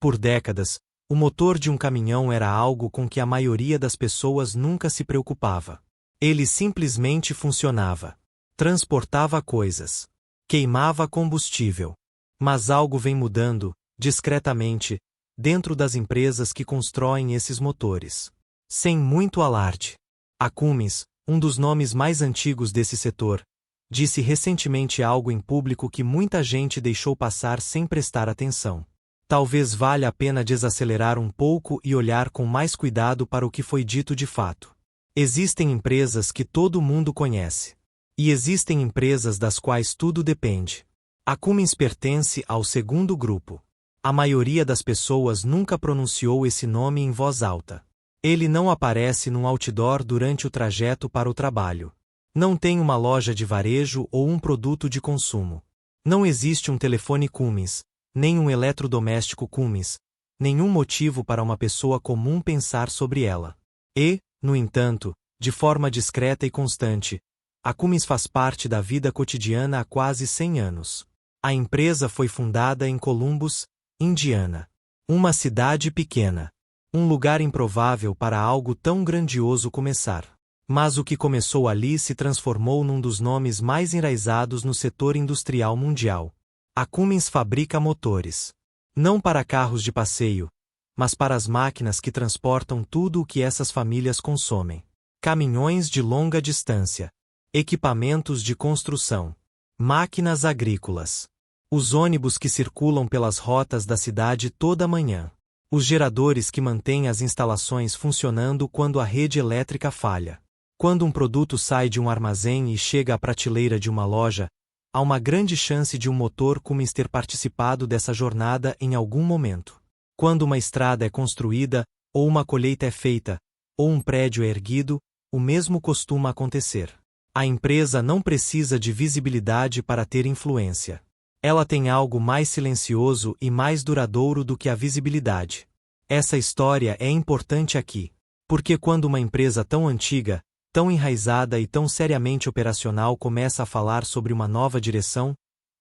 Por décadas, o motor de um caminhão era algo com que a maioria das pessoas nunca se preocupava. Ele simplesmente funcionava. Transportava coisas. Queimava combustível. Mas algo vem mudando, discretamente, dentro das empresas que constroem esses motores. Sem muito alarde. A Cummins, um dos nomes mais antigos desse setor, disse recentemente algo em público que muita gente deixou passar sem prestar atenção. Talvez valha a pena desacelerar um pouco e olhar com mais cuidado para o que foi dito de fato. Existem empresas que todo mundo conhece. E existem empresas das quais tudo depende. A Cummins pertence ao segundo grupo. A maioria das pessoas nunca pronunciou esse nome em voz alta. Ele não aparece num outdoor durante o trajeto para o trabalho. Não tem uma loja de varejo ou um produto de consumo. Não existe um telefone Cummins, nem um eletrodoméstico Cummins, nenhum motivo para uma pessoa comum pensar sobre ela. E, no entanto, de forma discreta e constante, a Cummins faz parte da vida cotidiana há quase 100 anos. A empresa foi fundada em Columbus, Indiana. Uma cidade pequena. Um lugar improvável para algo tão grandioso começar. Mas o que começou ali se transformou num dos nomes mais enraizados no setor industrial mundial. A Cummins fabrica motores. Não para carros de passeio, mas para as máquinas que transportam tudo o que essas famílias consomem. Caminhões de longa distância. Equipamentos de construção. Máquinas agrícolas. Os ônibus que circulam pelas rotas da cidade toda manhã. Os geradores que mantêm as instalações funcionando quando a rede elétrica falha. Quando um produto sai de um armazém e chega à prateleira de uma loja, há uma grande chance de um motor Cummins ter participado dessa jornada em algum momento. Quando uma estrada é construída, ou uma colheita é feita, ou um prédio é erguido, o mesmo costuma acontecer. A empresa não precisa de visibilidade para ter influência. Ela tem algo mais silencioso e mais duradouro do que a visibilidade. Essa história é importante aqui, porque quando uma empresa tão antiga, tão enraizada e tão seriamente operacional começa a falar sobre uma nova direção,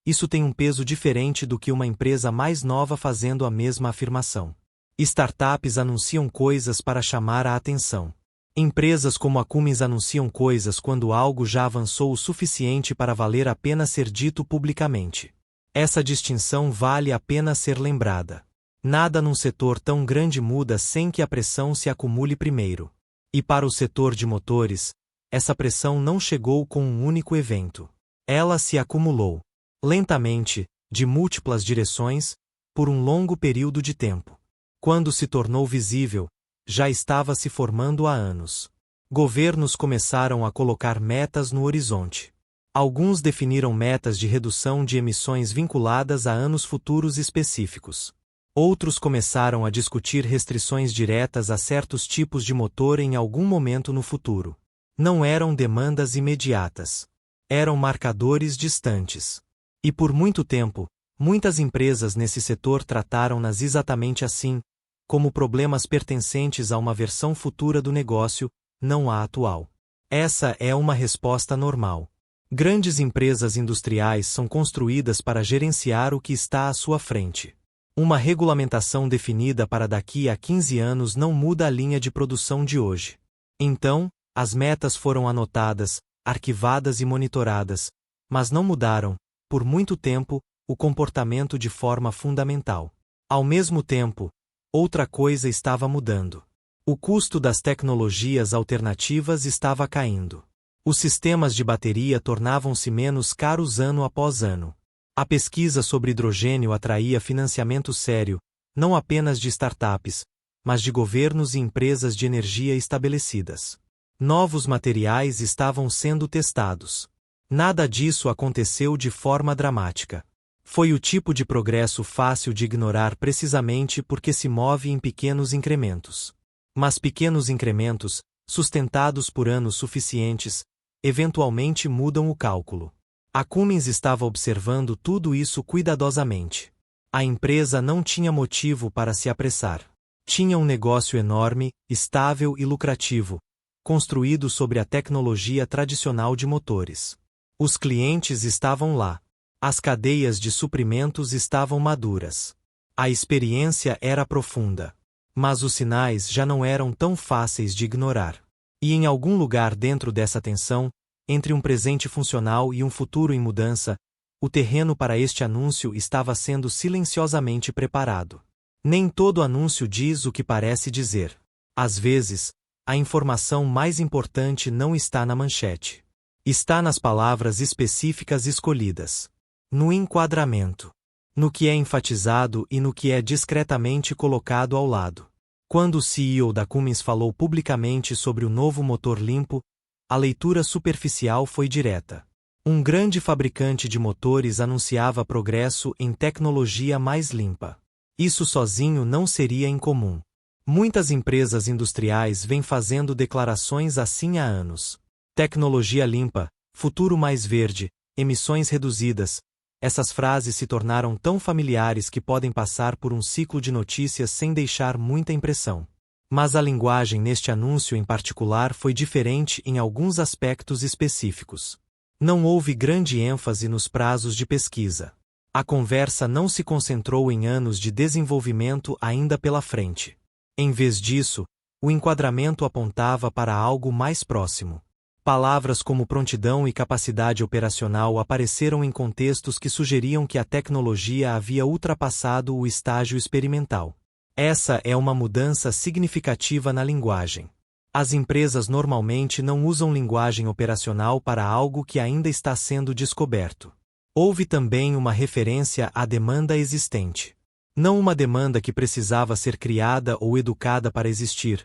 isso tem um peso diferente do que uma empresa mais nova fazendo a mesma afirmação. Startups anunciam coisas para chamar a atenção. Empresas como a Cummins anunciam coisas quando algo já avançou o suficiente para valer a pena ser dito publicamente. Essa distinção vale a pena ser lembrada. Nada num setor tão grande muda sem que a pressão se acumule primeiro. E para o setor de motores, essa pressão não chegou com um único evento. Ela se acumulou, lentamente, de múltiplas direções, por um longo período de tempo. Quando se tornou visível, já estava se formando há anos. Governos começaram a colocar metas no horizonte. Alguns definiram metas de redução de emissões vinculadas a anos futuros específicos. Outros começaram a discutir restrições diretas a certos tipos de motor em algum momento no futuro. Não eram demandas imediatas. Eram marcadores distantes. E por muito tempo, muitas empresas nesse setor trataram-nas exatamente assim, como problemas pertencentes a uma versão futura do negócio, não a atual. Essa é uma resposta normal. Grandes empresas industriais são construídas para gerenciar o que está à sua frente. Uma regulamentação definida para daqui a 15 anos não muda a linha de produção de hoje. Então, as metas foram anotadas, arquivadas e monitoradas, mas não mudaram, por muito tempo, o comportamento de forma fundamental. Ao mesmo tempo, outra coisa estava mudando. O custo das tecnologias alternativas estava caindo. Os sistemas de bateria tornavam-se menos caros ano após ano. A pesquisa sobre hidrogênio atraía financiamento sério, não apenas de startups, mas de governos e empresas de energia estabelecidas. Novos materiais estavam sendo testados. Nada disso aconteceu de forma dramática. Foi o tipo de progresso fácil de ignorar precisamente porque se move em pequenos incrementos. Mas pequenos incrementos, sustentados por anos suficientes, eventualmente mudam o cálculo. A Cummins estava observando tudo isso cuidadosamente. A empresa não tinha motivo para se apressar. Tinha um negócio enorme, estável e lucrativo, construído sobre a tecnologia tradicional de motores. Os clientes estavam lá. As cadeias de suprimentos estavam maduras. A experiência era profunda. Mas os sinais já não eram tão fáceis de ignorar. E em algum lugar dentro dessa tensão, entre um presente funcional e um futuro em mudança, o terreno para este anúncio estava sendo silenciosamente preparado. Nem todo anúncio diz o que parece dizer. Às vezes, a informação mais importante não está na manchete. Está nas palavras específicas escolhidas. No enquadramento. No que é enfatizado e no que é discretamente colocado ao lado. Quando o CEO da Cummins falou publicamente sobre o novo motor limpo, a leitura superficial foi direta. Um grande fabricante de motores anunciava progresso em tecnologia mais limpa. Isso sozinho não seria incomum. Muitas empresas industriais vêm fazendo declarações assim há anos. Tecnologia limpa, futuro mais verde, emissões reduzidas. Essas frases se tornaram tão familiares que podem passar por um ciclo de notícias sem deixar muita impressão. Mas a linguagem neste anúncio em particular foi diferente em alguns aspectos específicos. Não houve grande ênfase nos prazos de pesquisa. A conversa não se concentrou em anos de desenvolvimento ainda pela frente. Em vez disso, o enquadramento apontava para algo mais próximo. Palavras como prontidão e capacidade operacional apareceram em contextos que sugeriam que a tecnologia havia ultrapassado o estágio experimental. Essa é uma mudança significativa na linguagem. As empresas normalmente não usam linguagem operacional para algo que ainda está sendo descoberto. Houve também uma referência à demanda existente. Não uma demanda que precisava ser criada ou educada para existir,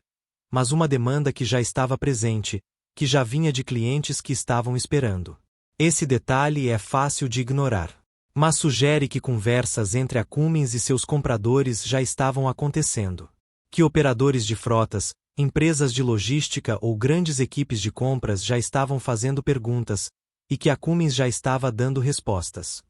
mas uma demanda que já estava presente, que já vinha de clientes que estavam esperando. Esse detalhe é fácil de ignorar, mas sugere que conversas entre a Cummins e seus compradores já estavam acontecendo. Que operadores de frotas, empresas de logística ou grandes equipes de compras já estavam fazendo perguntas, e que a Cummins já estava dando respostas.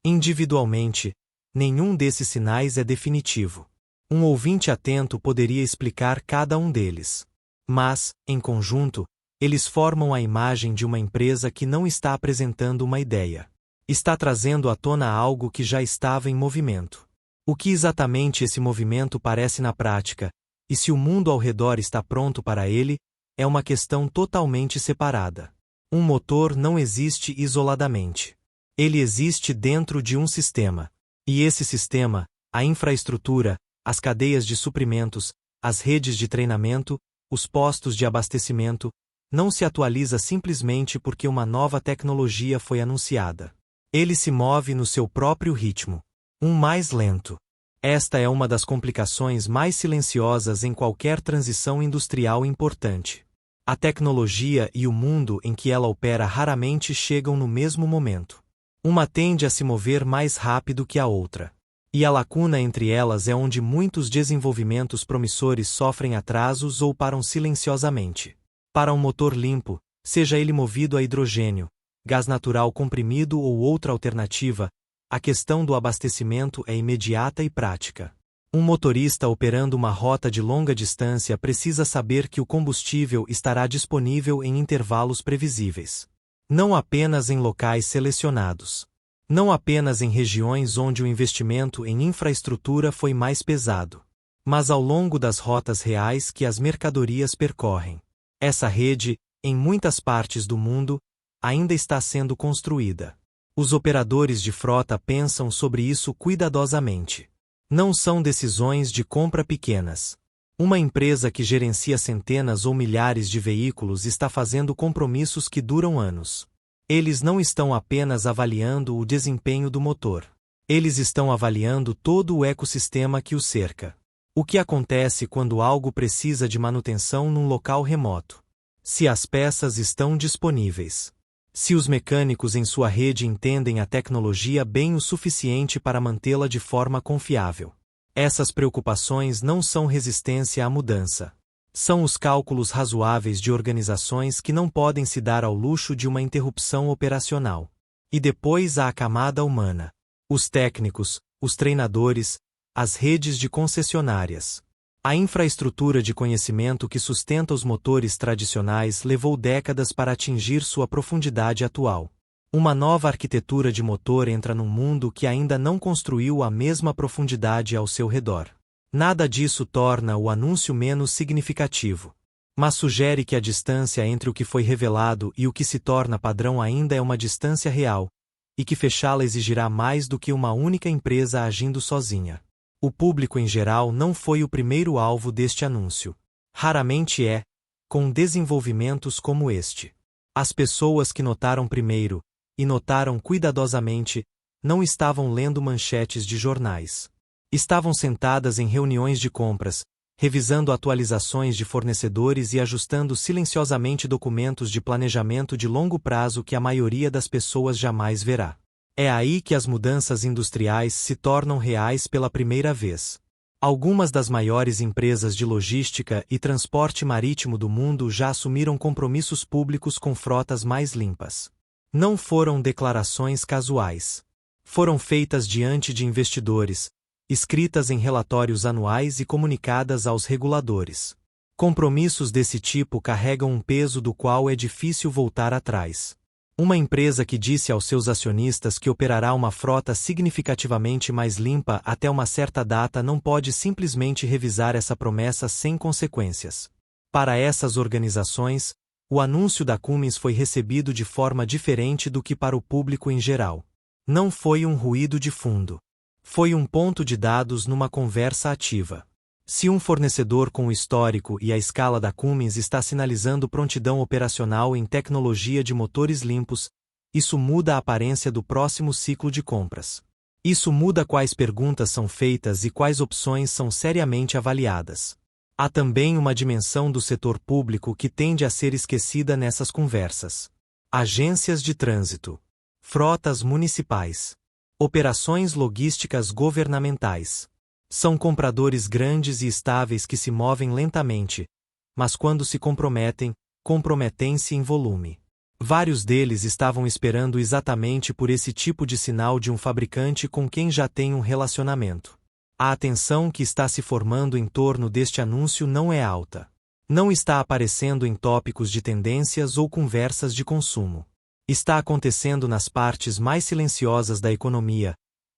Individualmente, nenhum desses sinais é definitivo. Um ouvinte atento poderia explicar cada um deles. Mas, em conjunto, eles formam a imagem de uma empresa que não está apresentando uma ideia. Está trazendo à tona algo que já estava em movimento. O que exatamente esse movimento parece na prática, e se o mundo ao redor está pronto para ele, é uma questão totalmente separada. Um motor não existe isoladamente. Ele existe dentro de um sistema. E esse sistema, a infraestrutura, as cadeias de suprimentos, as redes de treinamento, os postos de abastecimento, não se atualiza simplesmente porque uma nova tecnologia foi anunciada. Ele se move no seu próprio ritmo. Um mais lento. Esta é uma das complicações mais silenciosas em qualquer transição industrial importante. A tecnologia e o mundo em que ela opera raramente chegam no mesmo momento. Uma tende a se mover mais rápido que a outra. E a lacuna entre elas é onde muitos desenvolvimentos promissores sofrem atrasos ou param silenciosamente. Para um motor limpo, seja ele movido a hidrogênio, gás natural comprimido ou outra alternativa, a questão do abastecimento é imediata e prática. Um motorista operando uma rota de longa distância precisa saber que o combustível estará disponível em intervalos previsíveis. Não apenas em locais selecionados. Não apenas em regiões onde o investimento em infraestrutura foi mais pesado. Mas ao longo das rotas reais que as mercadorias percorrem. Essa rede, em muitas partes do mundo, ainda está sendo construída. Os operadores de frota pensam sobre isso cuidadosamente. Não são decisões de compra pequenas. Uma empresa que gerencia centenas ou milhares de veículos está fazendo compromissos que duram anos. Eles não estão apenas avaliando o desempenho do motor. Eles estão avaliando todo o ecossistema que o cerca. O que acontece quando algo precisa de manutenção num local remoto? Se as peças estão disponíveis. Se os mecânicos em sua rede entendem a tecnologia bem o suficiente para mantê-la de forma confiável. Essas preocupações não são resistência à mudança. São os cálculos razoáveis de organizações que não podem se dar ao luxo de uma interrupção operacional. E depois há a camada humana. Os técnicos, os treinadores, as redes de concessionárias. A infraestrutura de conhecimento que sustenta os motores tradicionais levou décadas para atingir sua profundidade atual. Uma nova arquitetura de motor entra num mundo que ainda não construiu a mesma profundidade ao seu redor. Nada disso torna o anúncio menos significativo, mas sugere que a distância entre o que foi revelado e o que se torna padrão ainda é uma distância real, e que fechá-la exigirá mais do que uma única empresa agindo sozinha. O público em geral não foi o primeiro alvo deste anúncio. Raramente é, com desenvolvimentos como este. As pessoas que notaram primeiro, e notaram cuidadosamente, não estavam lendo manchetes de jornais. Estavam sentadas em reuniões de compras, revisando atualizações de fornecedores e ajustando silenciosamente documentos de planejamento de longo prazo que a maioria das pessoas jamais verá. É aí que as mudanças industriais se tornam reais pela primeira vez. Algumas das maiores empresas de logística e transporte marítimo do mundo já assumiram compromissos públicos com frotas mais limpas. Não foram declarações casuais. Foram feitas diante de investidores, escritas em relatórios anuais e comunicadas aos reguladores. Compromissos desse tipo carregam um peso do qual é difícil voltar atrás. Uma empresa que disse aos seus acionistas que operará uma frota significativamente mais limpa até uma certa data não pode simplesmente revisar essa promessa sem consequências. Para essas organizações, o anúncio da Cummins foi recebido de forma diferente do que para o público em geral. Não foi um ruído de fundo. Foi um ponto de dados numa conversa ativa. Se um fornecedor com o histórico e a escala da Cummins está sinalizando prontidão operacional em tecnologia de motores limpos, isso muda a aparência do próximo ciclo de compras. Isso muda quais perguntas são feitas e quais opções são seriamente avaliadas. Há também uma dimensão do setor público que tende a ser esquecida nessas conversas. Agências de trânsito, frotas municipais, operações logísticas governamentais. São compradores grandes e estáveis que se movem lentamente, mas quando se comprometem, comprometem-se em volume. Vários deles estavam esperando exatamente por esse tipo de sinal de um fabricante com quem já tem um relacionamento. A atenção que está se formando em torno deste anúncio não é alta. Não está aparecendo em tópicos de tendências ou conversas de consumo. Está acontecendo nas partes mais silenciosas da economia,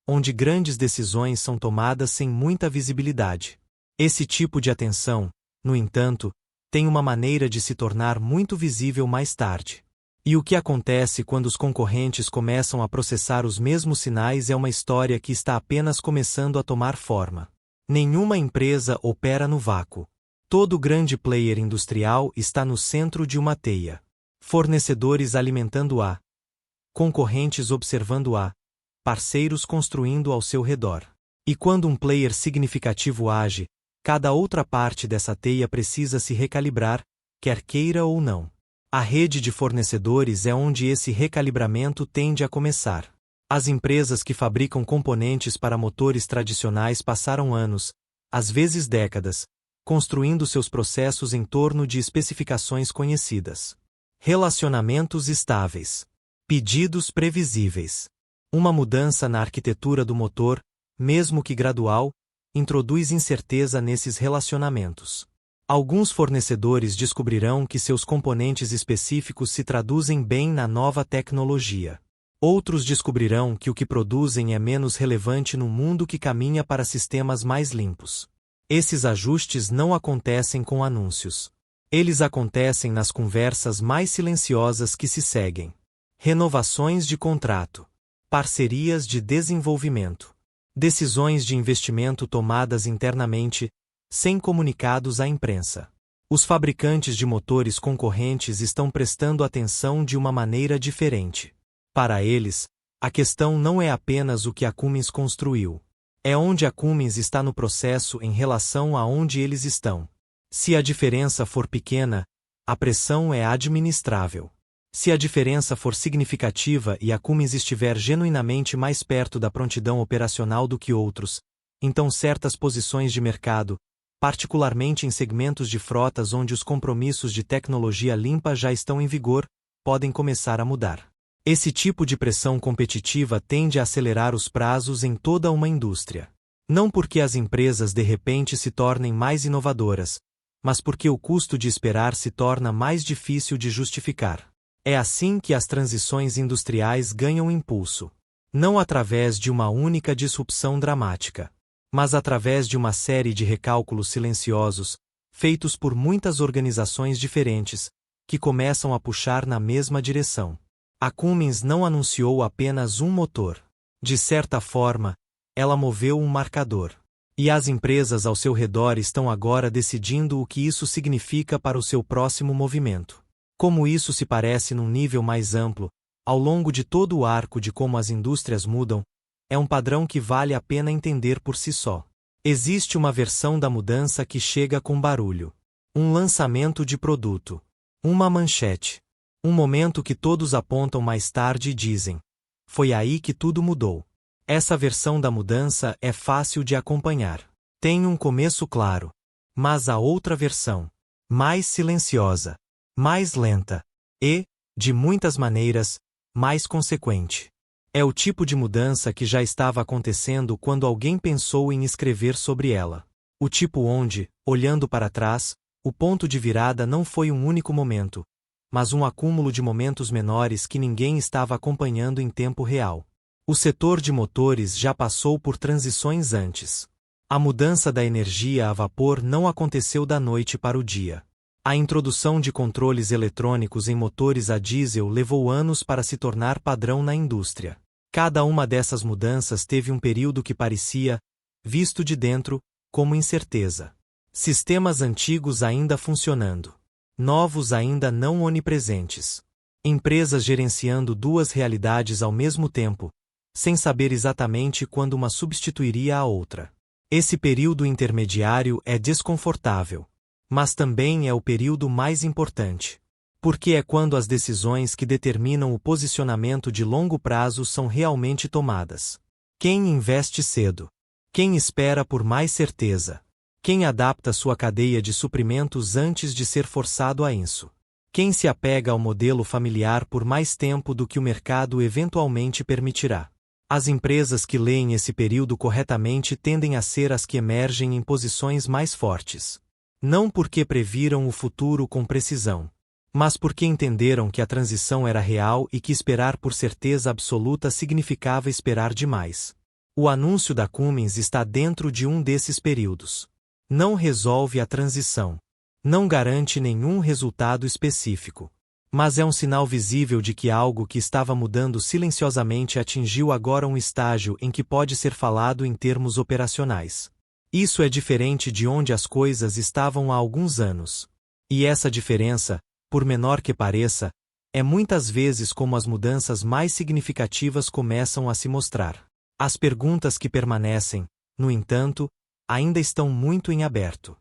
onde grandes decisões são tomadas sem muita visibilidade. Esse tipo de atenção, no entanto, tem uma maneira de se tornar muito visível mais tarde. E o que acontece quando os concorrentes começam a processar os mesmos sinais é uma história que está apenas começando a tomar forma. Nenhuma empresa opera no vácuo. Todo grande player industrial está no centro de uma teia. Fornecedores alimentando-a, concorrentes observando-a, parceiros construindo ao seu redor. E quando um player significativo age, cada outra parte dessa teia precisa se recalibrar, quer queira ou não. A rede de fornecedores é onde esse recalibramento tende a começar. As empresas que fabricam componentes para motores tradicionais passaram anos, às vezes décadas, construindo seus processos em torno de especificações conhecidas. Relacionamentos estáveis. Pedidos previsíveis. Uma mudança na arquitetura do motor, mesmo que gradual, introduz incerteza nesses relacionamentos. Alguns fornecedores descobrirão que seus componentes específicos se traduzem bem na nova tecnologia. Outros descobrirão que o que produzem é menos relevante no mundo que caminha para sistemas mais limpos. Esses ajustes não acontecem com anúncios. Eles acontecem nas conversas mais silenciosas que se seguem. Renovações de contrato. Parcerias de desenvolvimento. Decisões de investimento tomadas internamente, sem comunicados à imprensa. Os fabricantes de motores concorrentes estão prestando atenção de uma maneira diferente. Para eles, a questão não é apenas o que a Cummins construiu. É onde a Cummins está no processo em relação a onde eles estão. Se a diferença for pequena, a pressão é administrável. Se a diferença for significativa e a Cummins estiver genuinamente mais perto da prontidão operacional do que outros, então certas posições de mercado, particularmente em segmentos de frotas onde os compromissos de tecnologia limpa já estão em vigor, podem começar a mudar. Esse tipo de pressão competitiva tende a acelerar os prazos em toda uma indústria. Não porque as empresas de repente se tornem mais inovadoras, mas porque o custo de esperar se torna mais difícil de justificar. É assim que as transições industriais ganham impulso. Não através de uma única disrupção dramática, mas através de uma série de recálculos silenciosos, feitos por muitas organizações diferentes, que começam a puxar na mesma direção. A Cummins não anunciou apenas um motor. De certa forma, ela moveu um marcador. E as empresas ao seu redor estão agora decidindo o que isso significa para o seu próximo movimento. Como isso se parece num nível mais amplo, ao longo de todo o arco de como as indústrias mudam, é um padrão que vale a pena entender por si só. Existe uma versão da mudança que chega com barulho. Um lançamento de produto. Uma manchete. Um momento que todos apontam mais tarde e dizem: foi aí que tudo mudou. Essa versão da mudança é fácil de acompanhar. Tem um começo claro. Mas a outra versão, mais silenciosa, mais lenta e, de muitas maneiras, mais consequente. É o tipo de mudança que já estava acontecendo quando alguém pensou em escrever sobre ela. O tipo onde, olhando para trás, o ponto de virada não foi um único momento, mas um acúmulo de momentos menores que ninguém estava acompanhando em tempo real. O setor de motores já passou por transições antes. A mudança da energia a vapor não aconteceu da noite para o dia. A introdução de controles eletrônicos em motores a diesel levou anos para se tornar padrão na indústria. Cada uma dessas mudanças teve um período que parecia, visto de dentro, como incerteza. Sistemas antigos ainda funcionando. Novos ainda não onipresentes. Empresas gerenciando duas realidades ao mesmo tempo, sem saber exatamente quando uma substituiria a outra. Esse período intermediário é desconfortável. Mas também é o período mais importante. Porque é quando as decisões que determinam o posicionamento de longo prazo são realmente tomadas. Quem investe cedo? Quem espera por mais certeza? Quem adapta sua cadeia de suprimentos antes de ser forçado a isso? Quem se apega ao modelo familiar por mais tempo do que o mercado eventualmente permitirá? As empresas que leem esse período corretamente tendem a ser as que emergem em posições mais fortes. Não porque previram o futuro com precisão, mas porque entenderam que a transição era real e que esperar por certeza absoluta significava esperar demais. O anúncio da Cummins está dentro de um desses períodos. Não resolve a transição. Não garante nenhum resultado específico. Mas é um sinal visível de que algo que estava mudando silenciosamente atingiu agora um estágio em que pode ser falado em termos operacionais. Isso é diferente de onde as coisas estavam há alguns anos. E essa diferença, por menor que pareça, é muitas vezes como as mudanças mais significativas começam a se mostrar. As perguntas que permanecem, no entanto, ainda estão muito em aberto.